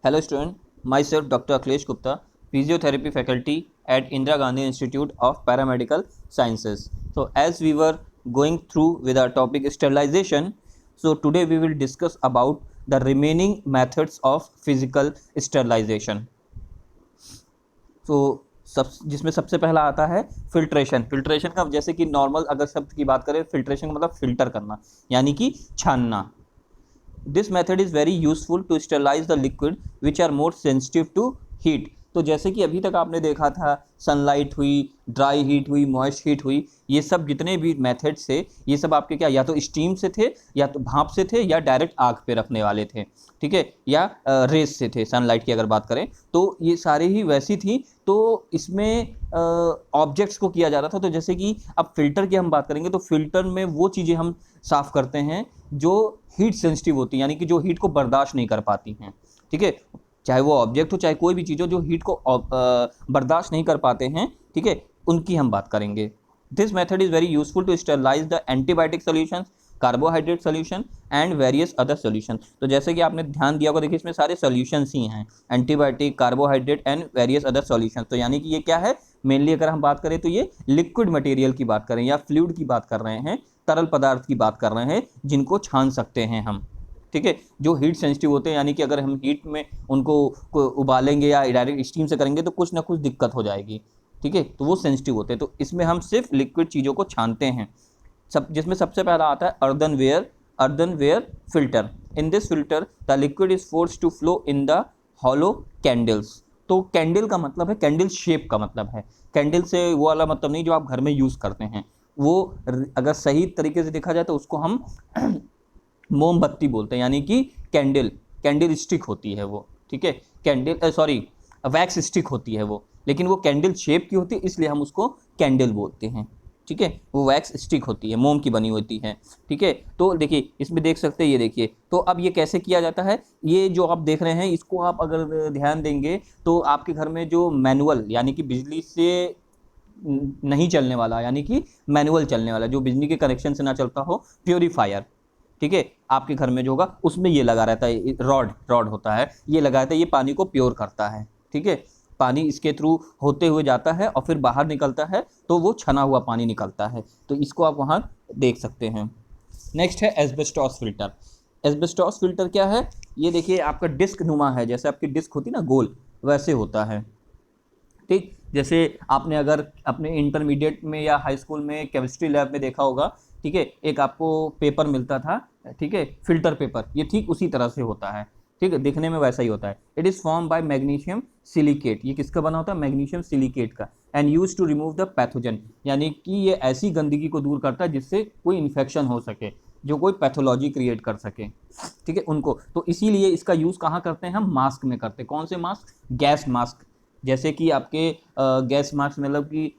Hello student, myself Dr. Akhilesh Gupta, Physiotherapy faculty at Indira Gandhi Institute of Paramedical Sciences. So as we were going through with our topic sterilization, so today we will discuss about the remaining methods of physical sterilization. So जिसमें सबसे पहला आता है filtration. Filtration का जैसे कि normal अगर शब्द की बात करें, फिल्ट्रेशन का मतलब फिल्टर करना यानी कि छानना। This method is very useful to sterilise the liquid which are more sensitive to heat. तो जैसे कि अभी तक आपने देखा था, सनलाइट हुई, ड्राई हीट हुई, मॉइस्ट हीट हुई, ये सब जितने भी मेथड्स थे ये सब आपके क्या या तो स्टीम से थे, या तो भाप से थे, या डायरेक्ट आग पे रखने वाले थे, ठीक है, या रेस से थे। सनलाइट की अगर बात करें तो ये सारी ही वैसी थी। तो इसमें ऑब्जेक्ट्स को किया जा रहा था। तो जैसे कि अब फिल्टर की हम बात करेंगे तो फिल्टर में वो चीज़ें हम साफ़ करते हैं जो हीट सेंसिटिव होती है, यानी कि जो हीट को बर्दाश्त नहीं कर पाती हैं, ठीक है, चाहे वो ऑब्जेक्ट हो चाहे कोई भी चीज़ हो, जो हीट को बर्दाश्त नहीं कर पाते हैं, ठीक है, उनकी हम बात करेंगे। This method is very useful to sterilise the antibiotic solution, carbohydrate solution and various other solution. तो जैसे कि आपने ध्यान दिया होगा, देखिए इसमें सारे सोल्यूशंस ही हैं, antibiotic, carbohydrate and various other solution. तो यानी कि ये क्या है, मेनली अगर हम बात करें तो ये लिक्विड मटेरियल की बात करें या फ्लूइड की बात कर रहे हैं, तरल पदार्थ की बात कर रहे हैं जिनको छान सकते हैं हम, ठीक है, जो हीट सेंसिटिव होते हैं, यानी कि अगर हम हीट में उनको उबालेंगे या डायरेक्ट स्टीम से करेंगे तो कुछ ना कुछ दिक्कत हो जाएगी, ठीक है, तो वो सेंसिटिव होते हैं। तो इसमें हम सिर्फ लिक्विड चीज़ों को छानते हैं। जिसमें सबसे पहला आता है earthenware filter. In this filter the liquid is forced to flow in the hollow candles. तो कैंडल का मतलब है, कैंडल शेप का मतलब है, कैंडल से वो वाला मतलब नहीं जो आप घर में यूज़ करते हैं, वो अगर सही तरीके से देखा जाए तो उसको हम मोमबत्ती बोलते हैं, यानी कि कैंडल स्टिक होती है वो, ठीक है, वैक्स स्टिक होती है वो, लेकिन वो कैंडल शेप की होती है इसलिए हम उसको कैंडल बोलते हैं, ठीक है, वो वैक्स स्टिक होती है, मोम की बनी होती है, ठीक है। तो देखिए इसमें देख सकते हैं, ये देखिए, तो अब ये कैसे किया जाता है, ये जो आप देख रहे हैं इसको आप अगर ध्यान देंगे तो आपके घर में जो मैनुअल यानी कि बिजली से नहीं चलने वाला, यानी कि मैनुअल चलने वाला, जो बिजली के कनेक्शन से ना चलता हो, प्योरीफायर, ठीक है, आपके घर में जो होगा उसमें ये लगा रहता है, रॉड होता है, ये लगा रहता है, ये पानी को प्योर करता है, ठीक है, पानी इसके थ्रू होते हुए जाता है और फिर बाहर निकलता है तो वो छना हुआ पानी निकलता है। तो इसको आप वहाँ देख सकते हैं। नेक्स्ट है एस्बेस्टॉस फिल्टर। एस्बेस्टॉस फिल्टर क्या है, ये देखिए आपका डिस्क नुमा है, जैसे आपकी डिस्क होती ना गोल, वैसे होता है, ठीक। जैसे आपने अगर अपने इंटरमीडिएट में या हाई स्कूल में केमिस्ट्री लैब में देखा होगा, ठीक है, एक आपको पेपर मिलता था, ठीक है, फिल्टर पेपर, ये ठीक उसी तरह से होता है, ठीक है, दिखने में वैसा ही होता है। It is form by magnesium silicate. ये किसका बना होता है, मैग्नीशियम सिलिकेट का। And use to remove the pathogen, यानी कि ये ऐसी गंदगी को दूर करता है जिससे कोई इन्फेक्शन हो सके, जो कोई पैथोलॉजी क्रिएट कर सके, ठीक है, उनको। तो इसीलिए इसका यूज़ कहाँ करते हैं हम, मास्क में करते हैं। कौन से मास्क, गैस मास्क, जैसे कि आपके गैस मास्क मतलब कि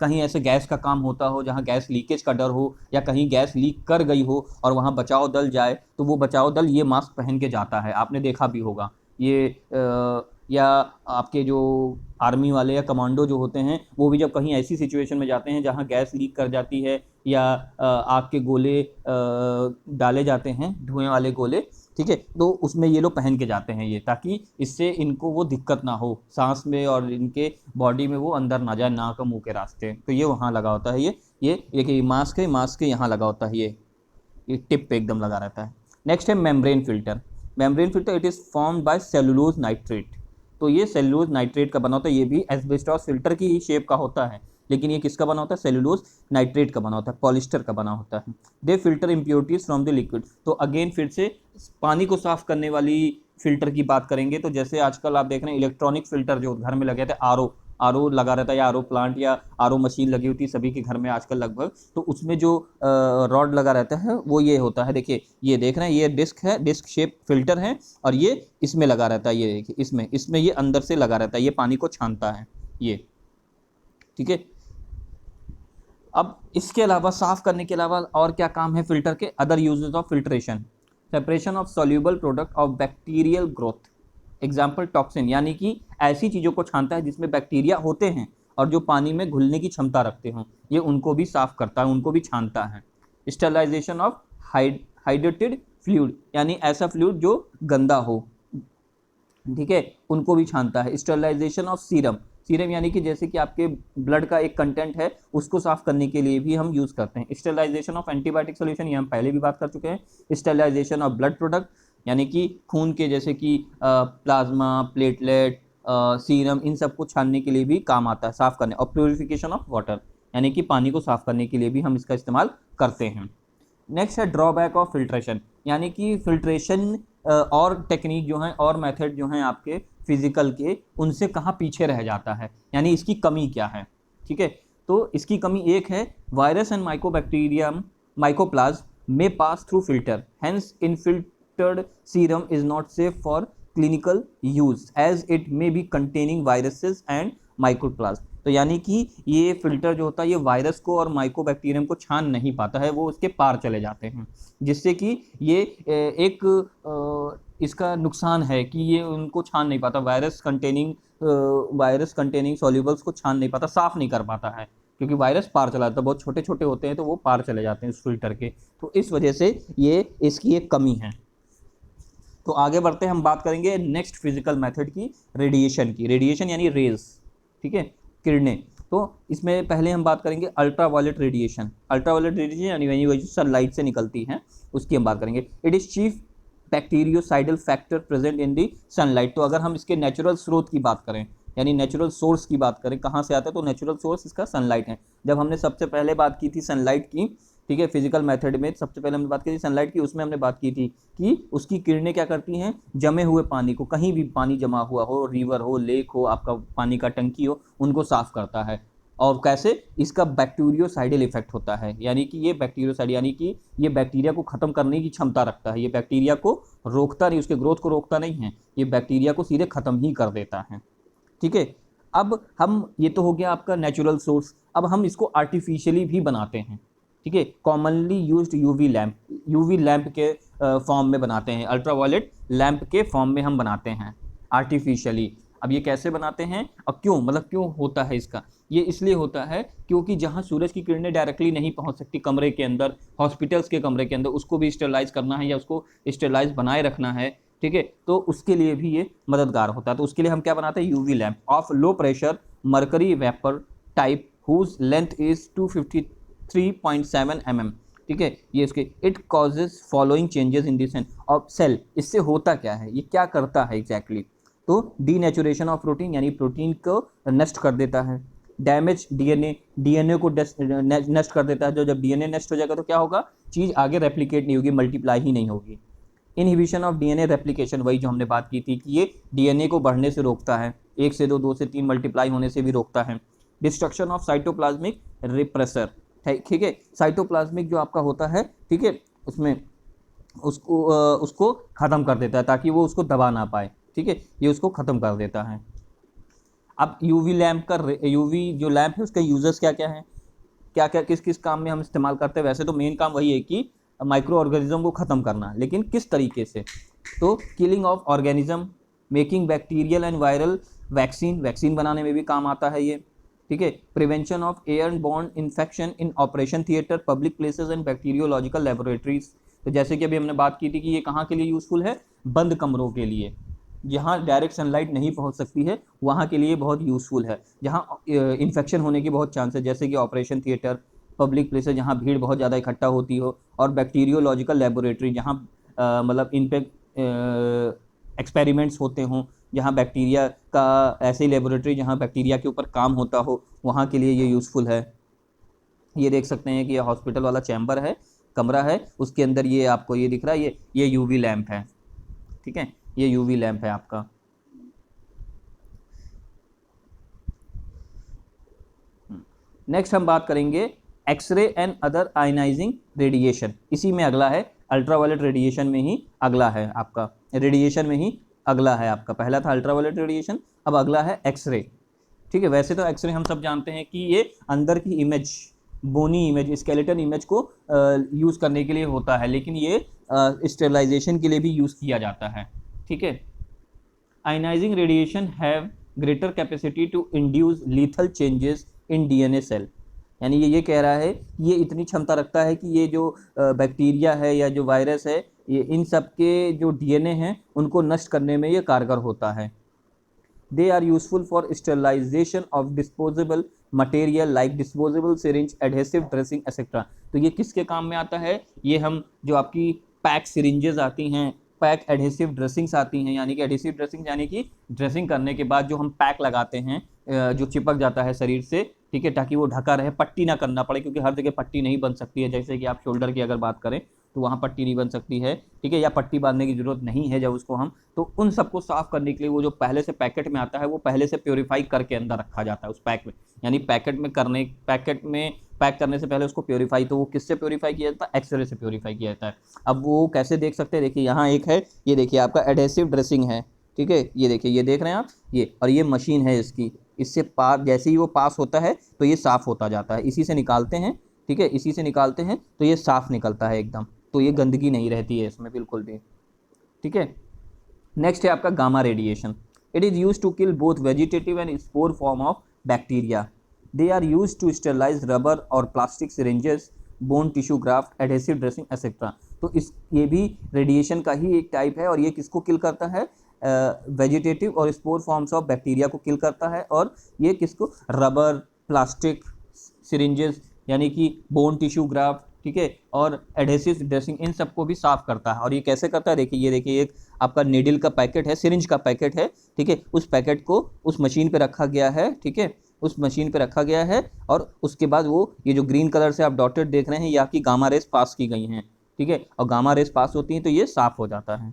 कहीं ऐसे गैस का काम होता हो जहाँ गैस लीकेज का डर हो, या कहीं गैस लीक कर गई हो और वहाँ बचाव दल जाए, तो वो बचाव दल ये मास्क पहन के जाता है, आपने देखा भी होगा ये। या आपके जो आर्मी वाले या कमांडो जो होते हैं, वो भी जब कहीं ऐसी सिचुएशन में जाते हैं जहाँ गैस लीक कर जाती है या आग के गोले डाले जाते हैं, धुएं वाले गोले, ठीक है, तो उसमें ये लोग पहन के जाते हैं ये, ताकि इससे इनको वो दिक्कत ना हो सांस में और इनके बॉडी में वो अंदर ना जाए, नाक और मुंह के रास्ते। तो ये वहाँ लगा होता है, ये देखिए मास्क है, मास्क के यहाँ लगा होता है, ये टिप पे एकदम लगा रहता है। नेक्स्ट है membrane filter. Membrane filter it is formed by cellulose nitrate. तो ये सेलुलोज नाइट्रेट का बना होता है, ये भी एस्बेस्टॉस फिल्टर की ही शेप का होता है, लेकिन ये किसका बना होता है, सेलुलोज नाइट्रेट का बना होता है, पॉलिस्टर का बना होता है। They filter impurities from the liquid. तो अगेन फिर से पानी को साफ करने वाली फिल्टर की बात करेंगे, तो जैसे आजकल आप देख रहे हैं इलेक्ट्रॉनिक फिल्टर जो घर में लगे थे, आर ओ लगा रहता है, या आर ओ प्लांट या आर ओ मशीन लगी होती है सभी के घर में आजकल लगभग, तो उसमें जो रॉड लगा रहता है वो ये होता है, देखिए ये देख रहे हैं, ये डिस्क है, डिस्क शेप फिल्टर है, और ये इसमें लगा रहता है, ये देखिए इसमें ये अंदर से लगा रहता है, ये पानी को छानता है ये, ठीक है। अब इसके अलावा साफ करने के अलावा और क्या काम है फिल्टर के, other uses of filtration, separation of soluble product of bacterial growth, example toxin, यानी कि ऐसी चीज़ों को छानता है जिसमें बैक्टीरिया होते हैं और जो पानी में घुलने की क्षमता रखते हों, ये उनको भी साफ करता है, उनको भी छानता है। स्टरलाइजेशन ऑफ हाइड्रेटेड फ्लूइड, यानी ऐसा फ्लूइड जो गंदा हो, ठीक है, उनको भी छानता है। स्टरलाइजेशन ऑफ सीरम, सीरम यानी कि जैसे कि आपके ब्लड का एक कंटेंट है उसको साफ करने के लिए भी हम यूज करते हैं। स्टरलाइजेशन ऑफ एंटीबायोटिक सोल्यूशन, ये हम पहले भी बात कर चुके हैं। स्टरलाइजेशन ऑफ ब्लड प्रोडक्ट यानी कि खून के जैसे कि प्लाज्मा, प्लेटलेट, सीरम, इन सबको छानने के लिए भी काम आता है, साफ करने। और प्योरिफिकेशन ऑफ वाटर यानी कि पानी को साफ करने के लिए भी हम इसका इस्तेमाल करते हैं। नेक्स्ट है ड्रॉबैक ऑफ फिल्ट्रेशन, यानी कि फिल्ट्रेशन और टेक्निक जो है और मेथड जो हैं आपके फिजिकल के, उनसे कहाँ पीछे रह जाता है, यानी इसकी कमी क्या है। ठीक है, तो इसकी कमी एक है, virus and mycobacterium mycoplasma may pass through filter, hence unfiltered serum is not safe for clinical use as it may be containing viruses and mycoplasma. तो यानी कि ये फिल्टर जो होता है ये वायरस को और माइकोबैक्टीरियम को छान नहीं पाता है, वो उसके पार चले जाते हैं, जिससे कि ये एक इसका नुकसान है कि ये उनको छान नहीं पाता, वायरस कंटेनिंग सॉल्यूबल्स को छान नहीं पाता, साफ नहीं कर पाता है, क्योंकि वायरस पार चला जाता है, बहुत छोटे छोटे होते हैं तो वो पार चले जाते हैं इस फिल्टर के, तो इस वजह से ये इसकी एक कमी है। तो आगे बढ़ते हैं, हम बात करेंगे नेक्स्ट फिजिकल मेथड की, रेडिएशन की। रेडिएशन यानी रेज, ठीक है, किरणें। तो इसमें पहले हम बात करेंगे अल्ट्रावायलेट रेडिएशन। अल्ट्रावायलेट रेडिएशन यानी वही सनलाइट से निकलती हैं, उसकी हम बात करेंगे। It is chief bacteriocidal factor present in the sunlight. तो अगर हम इसके नेचुरल स्रोत की बात करें, यानी नेचुरल सोर्स की बात करें, कहाँ से आता है, तो नेचुरल सोर्स इसका सनलाइट है। जब हमने सबसे पहले बात की थी सनलाइट की, ठीक है, फिजिकल मेथड में सबसे पहले हमने बात की थी सनलाइट की, उसमें हमने बात की थी कि उसकी किरणें क्या करती हैं, जमे हुए पानी को, कहीं भी पानी जमा हुआ हो, रिवर हो, लेक हो, आपका पानी का टंकी हो, उनको साफ करता है। और कैसे, इसका बैक्टीरियोसाइडल इफेक्ट होता है, यानी कि ये बैक्टीरियोसाइड यानी कि ये बैक्टीरिया को खत्म करने की क्षमता रखता है, ये बैक्टीरिया को रोकता नहीं, उसके ग्रोथ को रोकता नहीं है, ये बैक्टीरिया को सीधे खत्म ही कर देता है। ठीक है, अब हम, ये तो हो गया आपका नेचुरल सोर्स, अब हम इसको आर्टिफिशियली भी बनाते हैं। ठीक है, कॉमनली यूज्ड यूवी लैंप के फॉर्म में बनाते हैं, अल्ट्रावायलेट लैंप के फॉर्म में हम बनाते हैं आर्टिफिशियली। अब ये कैसे बनाते हैं और क्यों, मतलब क्यों होता है इसका, ये इसलिए होता है क्योंकि जहाँ सूरज की किरणें डायरेक्टली नहीं पहुँच सकती कमरे के अंदर, हॉस्पिटल्स के कमरे के अंदर, उसको भी स्टेरलाइज करना है या उसको स्टेरलाइज बनाए रखना है, ठीक है, तो उसके लिए भी ये मददगार होता है। तो उसके लिए हम क्या बनाते हैं, UV lamp of low pressure mercury vapour type whose length is 253.7 mm। ठीक है, ये इसके, it causes following changes in this of cell. इससे होता क्या है, ये क्या करता है एग्जैक्टली, तो डीनेचुरेशन ऑफ प्रोटीन, यानी प्रोटीन को नष्ट कर देता है। डैमेज डीएनए को नष्ट कर देता है। जो जब डीएनए नष्ट हो जाएगा तो क्या होगा, चीज़ आगे रेप्लिकेट नहीं होगी, मल्टीप्लाई ही नहीं होगी। इनहिबिशन ऑफ डीएनए रेप्लिकेशन, वही जो हमने बात की थी कि ये डीएनए को बढ़ने से रोकता है, 1 से 2, 2 से 3 मल्टीप्लाई होने से भी रोकता है। डिस्ट्रक्शन ऑफ साइटोप्लाज्मिक रिप्रेसर, ठीक है, साइटोप्लाज्मिक जो आपका होता है, ठीक है, उसमें उसको ख़त्म कर देता है ताकि वो उसको दबा ना पाए। ठीक है, ये उसको ख़त्म कर देता है। अब यूवी लैंप का, यूवी जो लैंप है उसका यूजर्स क्या क्या हैं, क्या क्या किस किस काम में हम इस्तेमाल करते हैं। वैसे तो मेन काम वही है कि माइक्रो ऑर्गेनिज्म को ख़त्म करना, लेकिन किस तरीके से, तो killing of organism, making bacterial and viral vaccine बनाने में भी काम आता है ये। ठीक है, prevention of air born infection in operation theatre, public places and bacteriological laboratories. तो जैसे कि अभी हमने बात की थी कि ये कहाँ के लिए यूज़फुल है, बंद कमरों के लिए, जहाँ डायरेक्ट सनलाइट नहीं पहुँच सकती है वहाँ के लिए बहुत यूज़फुल है, जहाँ इन्फेक्शन होने की बहुत चांस है, जैसे कि ऑपरेशन थिएटर, पब्लिक प्लेसेस जहाँ भीड़ बहुत ज़्यादा इकट्ठा होती हो, और बैक्टीरियोलॉजिकल लेबोरेटरी जहाँ मतलब इन पे एक्सपेरिमेंट्स होते हों, जहाँ बैक्टीरिया का, ऐसी लेबोरेटरी जहाँ बैक्टीरिया के ऊपर काम होता हो, वहाँ के लिए ये यूज़फुल है। ये देख सकते हैं कि ये हॉस्पिटल वाला चैम्बर है, कमरा है, उसके अंदर ये आपको ये दिख रहा है, ये यूवी लैंप है। ठीक है, ये यूवी लैंप है आपका। नेक्स्ट हम बात करेंगे X-ray and other ionising radiation. इसी में अगला है, अल्ट्रावायलेट रेडिएशन में ही अगला है आपका, रेडिएशन में ही अगला है आपका। पहला था अल्ट्रावायलेट रेडिएशन, अब अगला है एक्सरे। ठीक है, वैसे तो एक्सरे हम सब जानते हैं कि ये अंदर की इमेज, बोनी इमेज, स्केलेटन इमेज को यूज़ करने के लिए होता है, लेकिन ये स्टेरिलाइजेशन के लिए भी यूज़ किया जाता है। ठीक है, ionising radiation have greater capacity to induce lethal changes in DNA cell, यानी ये कह रहा है कि ये इतनी क्षमता रखता है कि ये जो बैक्टीरिया है या जो वायरस है ये इन सब के जो डीएनए हैं उनको नष्ट करने में ये कारगर होता है। They are useful for sterilization of disposable material like disposable syringe, adhesive dressing, etc. तो ये किसके काम में आता है? ये हम जो आपकी पैक सिरिंजेस आती हैं, पैक एडहेसिव ड्रेसिंग्स आती हैं, यानी कि एडहेसिव ड्रेसिंग यानी कि ड्रेसिंग करने के बाद जो हम पैक लगाते हैं जो चिपक जाता है शरीर से, ठीक है, ताकि वो ढका रहे, पट्टी ना करना पड़े, क्योंकि हर जगह पट्टी नहीं बन सकती है। जैसे कि आप शोल्डर की अगर बात करें तो वहाँ पट्टी नहीं बन सकती है, ठीक है, या पट्टी बांधने की जरूरत नहीं है जब उसको हम, तो उन सबको साफ करने के लिए वो जो पहले से पैकेट में आता है वो पहले से प्योरीफाई करके अंदर रखा जाता है उस पैक में, यानी पैकेट में पैक करने से पहले उसको प्योरीफाई, तो वो किससे प्योरीफाई किया जाता है? एक्सरे से प्योरीफाई किया जाता है। अब वो कैसे देख सकते हैं? देखिए यहाँ एक है, ये देखिए आपका एडहेसिव ड्रेसिंग है, ठीक है, ये देखिए, ये देख रहे हैं आप, ये, और ये मशीन है इसकी, इससे पास जैसे ही वो पास होता है तो ये साफ होता जाता है, इसी से निकालते हैं, ठीक है, इसी से निकालते हैं तो ये साफ निकलता है एकदम, तो ये गंदगी नहीं रहती है इसमें बिल्कुल भी, ठीक है। नेक्स्ट है आपका gamma radiation. It is use to kill both vegetative and spore form of bacteria. They are use to sterilise rubber और plastic syringes, bone tissue graft, adhesive dressing etcetera. तो इस ये भी रेडिएशन का ही एक टाइप है, और ये किसको किल करता है? वेजिटेटिव और स्पोर फॉर्म्स ऑफ बैक्टीरिया को किल करता है, और ये किसको? रबर, प्लास्टिक सिरिंजेस यानी कि बोन टिश्यू ग्राफ्ट, ठीक है, और एडहेसिव ड्रेसिंग, इन सबको भी साफ करता है। और ये कैसे करता है? देखिए, ये देखिए, एक आपका नीडल का पैकेट है, सिरिंज का पैकेट है, ठीक है, उस पैकेट को उस मशीन पे रखा गया है, ठीक है, उस मशीन पे रखा गया है, और उसके बाद वो ये जो ग्रीन कलर से आप डॉटेड देख रहे हैं ये आपकी गामा रेस पास की गई हैं, ठीक है, और गामा रेस पास होती हैं तो ये साफ हो जाता है,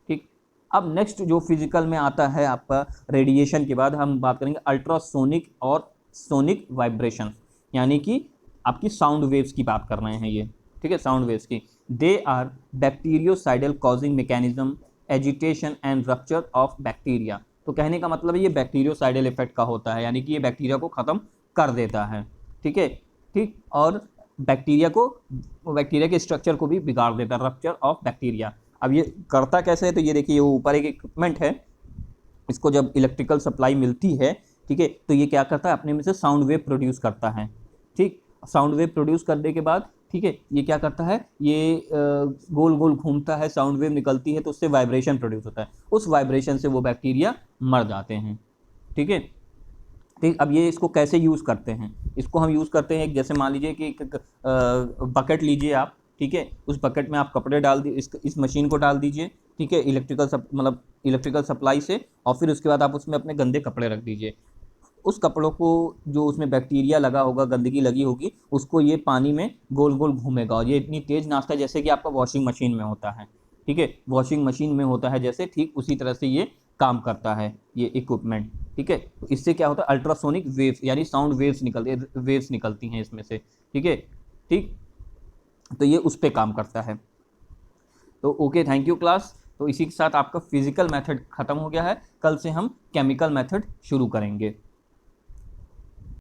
ठीक। अब नेक्स्ट जो फिजिकल में आता है आपका रेडिएशन के बाद हम बात करेंगे अल्ट्रासोनिक और सोनिक वाइब्रेशन, यानी कि आपकी साउंड वेव्स की बात कर रहे हैं ये, ठीक है, साउंड वेव्स की। They are bactericidal causing mechanism, agitation and rupture of bacteria. तो कहने का मतलब है ये बैक्टीरियोसाइडल इफेक्ट का होता है, यानी कि ये बैक्टीरिया को ख़त्म कर देता है, ठीक है, ठीक, और बैक्टीरिया के स्ट्रक्चर को भी बिगाड़ देता है, रप्चर ऑफ बैक्टीरिया। अब ये करता कैसे है? तो ये देखिए, ये ऊपर एक इक्विपमेंट है, इसको जब इलेक्ट्रिकल सप्लाई मिलती है, ठीक है, तो ये क्या करता है? अपने में से साउंड वेव प्रोड्यूस करता है, ठीक, साउंड वेव प्रोड्यूस करने के बाद, ठीक है, ये क्या करता है? ये गोल गोल घूमता है, साउंड वेव निकलती है तो उससे वाइब्रेशन प्रोड्यूस होता है, उस वाइब्रेशन से वो बैक्टीरिया मर जाते हैं, ठीक है, ठीक। अब ये इसको कैसे यूज़ करते हैं? इसको हम यूज़ करते हैं, जैसे मान लीजिए कि एक बकेट लीजिए आप, ठीक है, उस बकेट में आप कपड़े डाल दीजिए, इस मशीन को डाल दीजिए, ठीक है, इलेक्ट्रिकल सप्लाई से, और फिर उसके बाद आप उसमें अपने गंदे कपड़े रख दीजिए। उस कपड़ों को जो उसमें बैक्टीरिया लगा होगा, गंदगी लगी होगी, उसको ये पानी में गोल गोल घूमेगा, और ये इतनी तेज़ नाचता है जैसे कि आपका वॉशिंग मशीन में होता है, ठीक है, वॉशिंग मशीन में होता है जैसे, ठीक उसी तरह से ये काम करता है ये इक्विपमेंट, ठीक है। तो इससे क्या होता है? अल्ट्रासोनिक वेव्स यानी साउंड वेव्स निकलती हैं इसमें से, ठीक है, ठीक, तो ये उस पर काम करता है। तो ओके, थैंक यू क्लास। तो इसी के साथ आपका फिजिकल मेथड ख़त्म हो गया है, कल से हम केमिकल मेथड शुरू करेंगे।